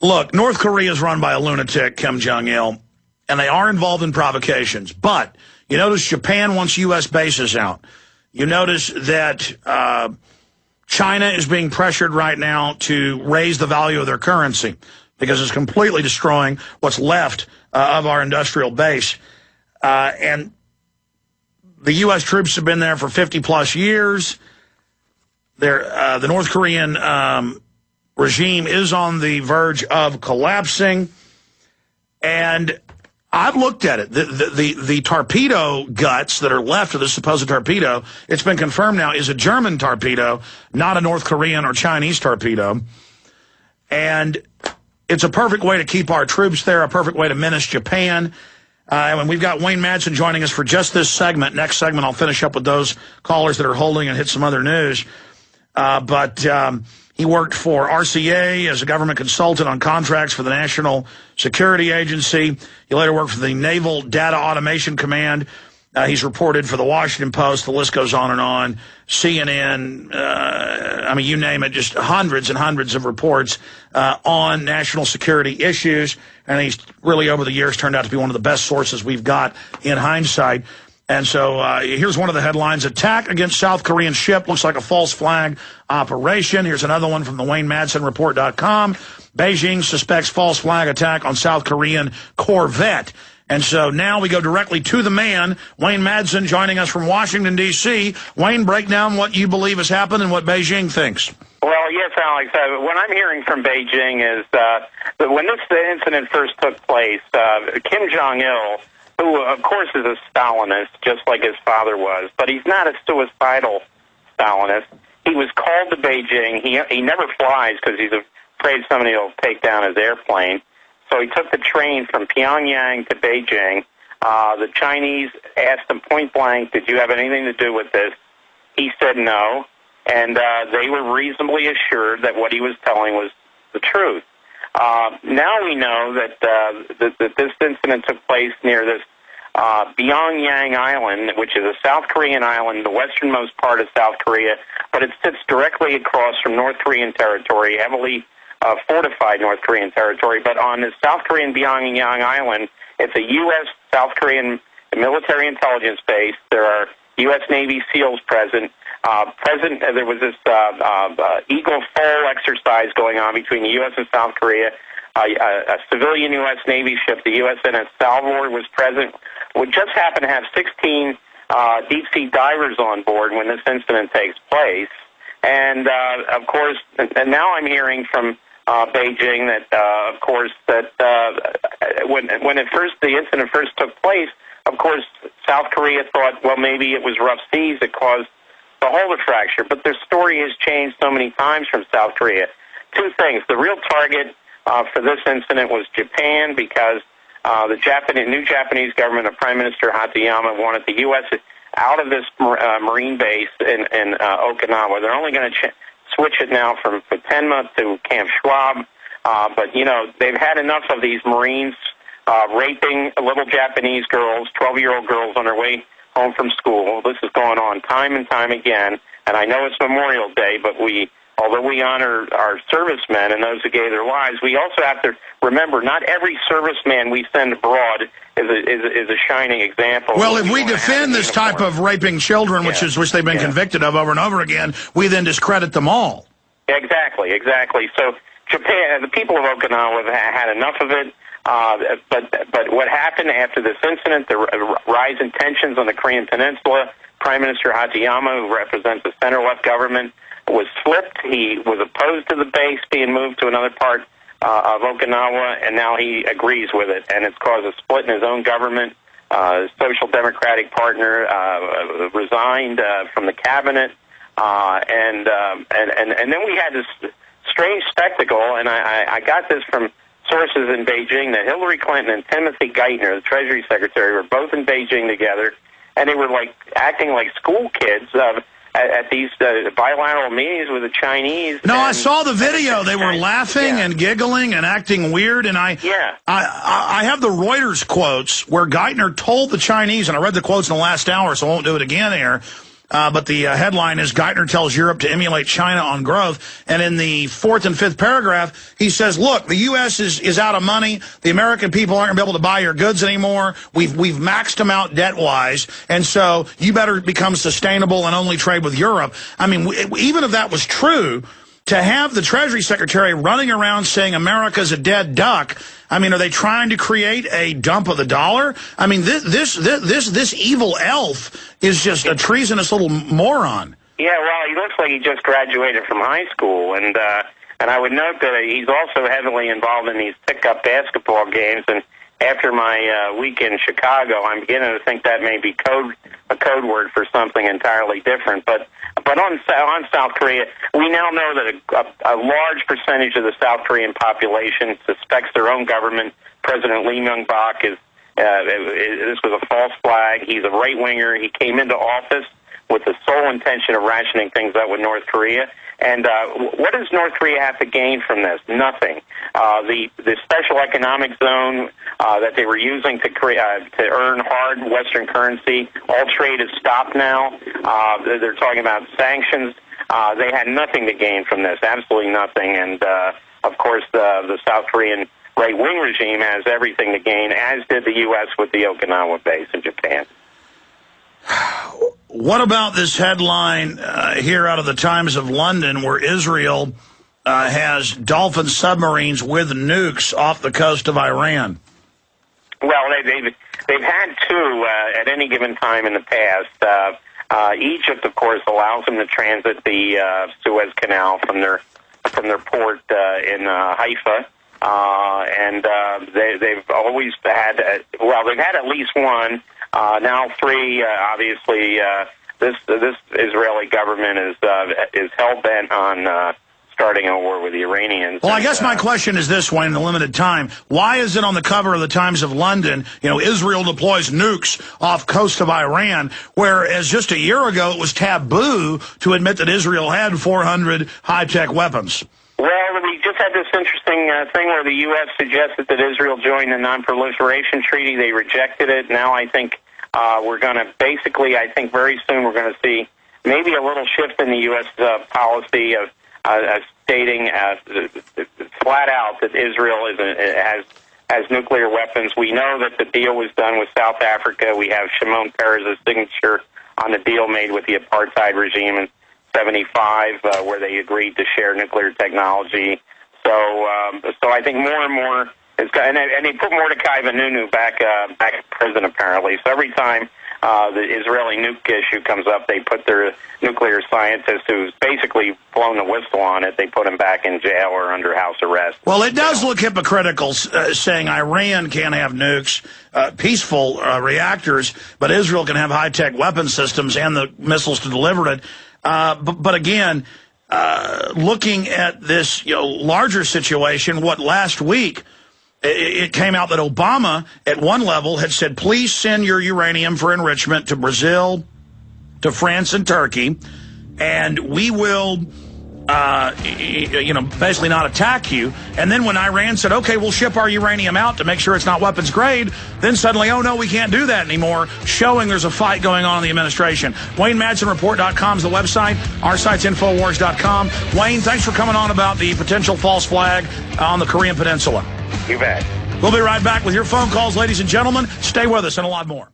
Look, North Korea is run by a lunatic, Kim Jong-il, and they are involved in provocations. But you notice Japan wants U.S. bases out. You notice that China is being pressured right now to raise the value of their currency because it's completely destroying what's left of our industrial base. And the U.S. troops have been there for 50-plus years. The North Korean regime is on the verge of collapsing. And I've looked at it. The torpedo guts that are left of the supposed torpedo, it's been confirmed now, is a German torpedo, not a North Korean or Chinese torpedo. And it's a perfect way to keep our troops there, a perfect way to menace Japan. And we've got Wayne Madsen joining us for just this segment. Next segment, I'll finish up with those callers that are holding and hit some other news. But he worked for RCA as a government consultant on contracts for the National Security Agency. He later worked for the Naval Data Automation Command. He's reported for the Washington Post. The list goes on and on. CNN, I mean, you name it, just hundreds and hundreds of reports on national security issues. And he's really, over the years, turned out to be one of the best sources we've got in hindsight. And so here's one of the headlines. Attack against South Korean ship looks like a false flag operation. Here's another one from the WayneMadsenReport.com. Beijing suspects false flag attack on South Korean corvette. And so now we go directly to the man, Wayne Madsen, joining us from Washington, D.C. Wayne, break down what you believe has happened and what Beijing thinks. Well, yes, Alex. What I'm hearing from Beijing is that when this incident first took place, Kim Jong-il, who, of course, is a Stalinist, just like his father was, but he's not a suicidal Stalinist. He was called to Beijing. He never flies because he's afraid somebody will take down his airplane. So he took the train from Pyongyang to Beijing. The Chinese asked him point blank, did you have anything to do with this? He said no, and they were reasonably assured that what he was telling was the truth. Now we know that this incident took place near this Pyongyang Island, which is a South Korean island, the westernmost part of South Korea, but it sits directly across from North Korean territory, heavily fortified North Korean territory. But on the South Korean Pyongyang Island, it's a U.S. South Korean military intelligence base. There are U.S. Navy SEALs present. There was this Eagle Fall exercise going on between the U.S. and South Korea. A civilian U.S. Navy ship, the U.S.S. Salvador, was present. We just happened to have 16 deep-sea divers on board when this incident takes place. And, of course, and now I'm hearing from Beijing that, of course, that when the incident first took place, of course, South Korea thought, well, maybe it was rough seas that caused the hull to fracture. But their story has changed so many times from South Korea. Two things. The real target for this incident was Japan, because the new Japanese government of Prime Minister Hatayama wanted the U.S. out of this marine base in Okinawa. They're only going to switch it now from Futenma to Camp Schwab. But, you know, they've had enough of these Marines raping little Japanese girls, 12-year-old girls on their way home from school. This is going on time and time again. And I know it's Memorial Day, but although we honor our servicemen and those who gave their lives, we also have to remember not every serviceman we send abroad is a shining example. Well, if we defend this type of raping children, which they've been convicted of over and over again, we then discredit them all. Exactly. So Japan, the people of Okinawa have had enough of it. But what happened after this incident, the rise in tensions on the Korean Peninsula, Prime Minister Hatayama, who represents the center-left government, was flipped. He was opposed to the base being moved to another part of Okinawa, and now he agrees with it. And it's caused a split in his own government. Social Democratic partner resigned from the cabinet, and then we had this strange spectacle. And I got this from sources in Beijing that Hillary Clinton and Timothy Geithner, the Treasury Secretary, were both in Beijing together, and they were acting like school kids at these bilateral meetings with the Chinese. No, I saw the video. They were laughing and giggling and acting weird. And I have the Reuters quotes where Geithner told the Chinese, and I read the quotes in the last hour, so I won't do it again here, but the headline is Geithner tells Europe to emulate China on growth. And in the 4th and 5th paragraph, he says, look, the U.S. is out of money. The American people aren't going to be able to buy your goods anymore. We've maxed them out debt-wise, and so you better become sustainable and only trade with Europe. I mean, even if that was true, to have the Treasury Secretary running around saying America's a dead duck, I mean, are they trying to create a dump of the dollar? I mean, this evil elf is just a treasonous little moron. Yeah, well, he looks like he just graduated from high school, and I would note that he's also heavily involved in these pickup basketball games. And after my week in Chicago, I'm beginning to think that may be a code word for something entirely different. But on South Korea, we now know that a large percentage of the South Korean population suspects their own government. President Lee Myung-bak this was a false flag. He's a right-winger. He came into office with the sole intention of rationing things up with North Korea. And what does North Korea have to gain from this? Nothing. The special economic zone that they were using to earn hard Western currency, all trade is stopped now. They're talking about sanctions. They had nothing to gain from this, absolutely nothing. And, of course, the South Korean right-wing regime has everything to gain, as did the U.S. with the Okinawa base in Japan. What about this headline here out of the Times of London where Israel has Dolphin submarines with nukes off the coast of Iran? Well, they've had two at any given time in the past. Egypt, of course, allows them to transit the Suez Canal from their port in Haifa. And they've always had, they've had at least one. Now three. Obviously, this Israeli government is hell bent on starting a war with the Iranians. Well, I guess my question is this, Wayne, in the limited time. Why is it on the cover of the Times of London, Israel deploys nukes off coast of Iran, whereas just a year ago it was taboo to admit that Israel had 400 high-tech weapons? Well, we just had this interesting thing where the U.S. suggested that Israel join the Non-Proliferation Treaty. They rejected it. Now I think we're going to I think very soon we're going to see maybe a little shift in the U.S. Policy of stating flat out that Israel has nuclear weapons. We know that the deal was done with South Africa. We have Shimon Peres' signature on the deal made with the apartheid regime in 75, where they agreed to share nuclear technology. So I think more and more and they put Mordecai Vanunu back in prison apparently. So every time the Israeli nuke issue comes up, they put their nuclear scientist who's basically blown the whistle on it. They put him back in jail or under house arrest. Well, it does look hypocritical saying Iran can't have nukes, peaceful reactors, but Israel can have high-tech weapon systems and the missiles to deliver it. But again, looking at this larger situation, last week it came out that Obama, at one level, had said, please send your uranium for enrichment to Brazil, to France and Turkey, and we will, basically not attack you. And then when Iran said, okay, we'll ship our uranium out to make sure it's not weapons grade, then suddenly, oh, no, we can't do that anymore, showing there's a fight going on in the administration. WayneMadsenReport.com is the website. Our site's Infowars.com. Wayne, thanks for coming on about the potential false flag on the Korean Peninsula. You bet. We'll be right back with your phone calls, ladies and gentlemen. Stay with us and a lot more.